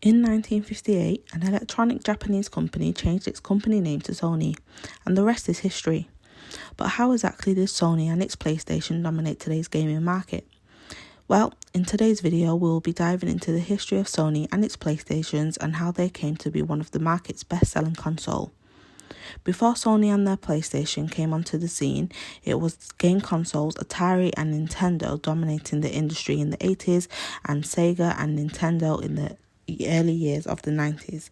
In 1958, an electronic Japanese company changed its company name to Sony, and the rest is history. But how exactly did Sony and its PlayStation dominate today's gaming market? Well, in today's video, we'll be diving into the history of Sony and its PlayStations and how they came to be one of the market's best-selling console. Before Sony and their PlayStation came onto the scene, it was game consoles Atari and Nintendo dominating the industry in the 80s, and Sega and Nintendo in the early years of the 90s.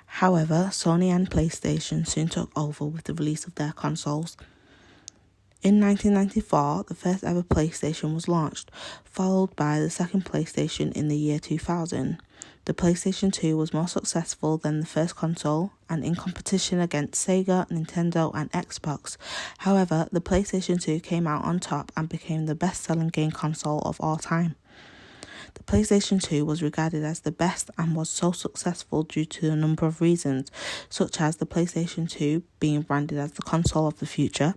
However, Sony and PlayStation soon took over with the release of their consoles. In 1994, the first ever PlayStation was launched, followed by the second PlayStation in the year 2000. The PlayStation 2 was more successful than the first console and in competition against Sega, Nintendo and Xbox. However, the PlayStation 2 came out on top and became the best-selling game console of all time. The PlayStation 2 was regarded as the best and was so successful due to a number of reasons, such as the PlayStation 2 being branded as the console of the future,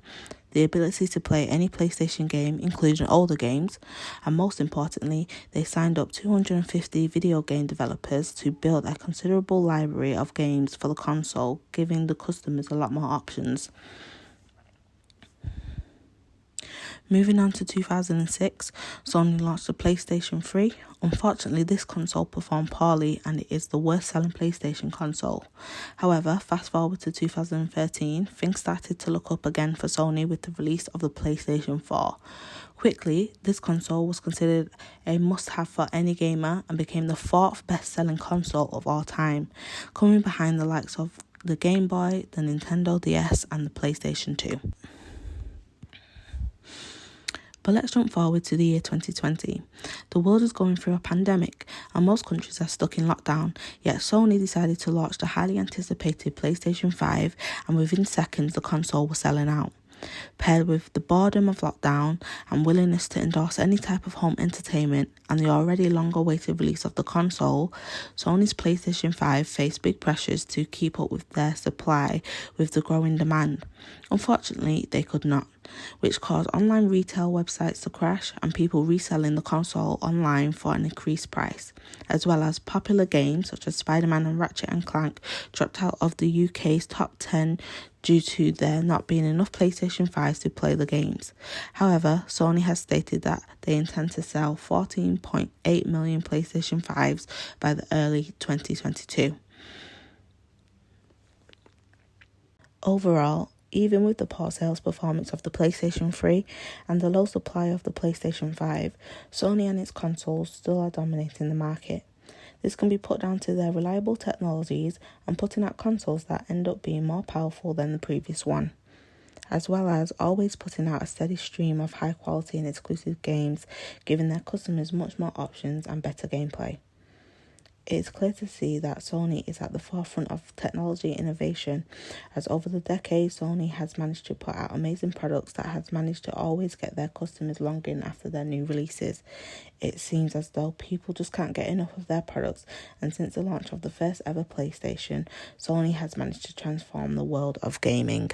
the ability to play any PlayStation game, including older games, and most importantly, they signed up 250 video game developers to build a considerable library of games for the console, giving the customers a lot more options. Moving on to 2006, Sony launched the PlayStation 3. Unfortunately, this console performed poorly and it is the worst selling PlayStation console. However, fast forward to 2013, things started to look up again for Sony with the release of the PlayStation 4. Quickly, this console was considered a must-have for any gamer and became the fourth best-selling console of all time, coming behind the likes of the Game Boy, the Nintendo DS and the PlayStation 2. But let's jump forward to the year 2020. The world is going through a pandemic and most countries are stuck in lockdown, yet Sony decided to launch the highly anticipated PlayStation 5 and within seconds the console was selling out. Paired with the boredom of lockdown and willingness to endorse any type of home entertainment and the already long-awaited release of the console, Sony's PlayStation 5 faced big pressures to keep up with their supply with the growing demand. Unfortunately, they could not, which caused online retail websites to crash and people reselling the console online for an increased price, as well as popular games such as Spider-Man and Ratchet & Clank dropped out of the UK's top 10 due to there not being enough PlayStation 5s to play the games. However, Sony has stated that they intend to sell 14.8 million PlayStation 5s by the early 2022. Overall, even with the poor sales performance of the PlayStation 3 and the low supply of the PlayStation 5, Sony and its consoles still are dominating the market. This can be put down to their reliable technologies and putting out consoles that end up being more powerful than the previous one, as well as always putting out a steady stream of high quality and exclusive games, giving their customers much more options and better gameplay. It is clear to see that Sony is at the forefront of technology innovation, as over the decades Sony has managed to put out amazing products that has managed to always get their customers longing after their new releases. It seems as though people just can't get enough of their products, and since the launch of the first ever PlayStation, Sony has managed to transform the world of gaming.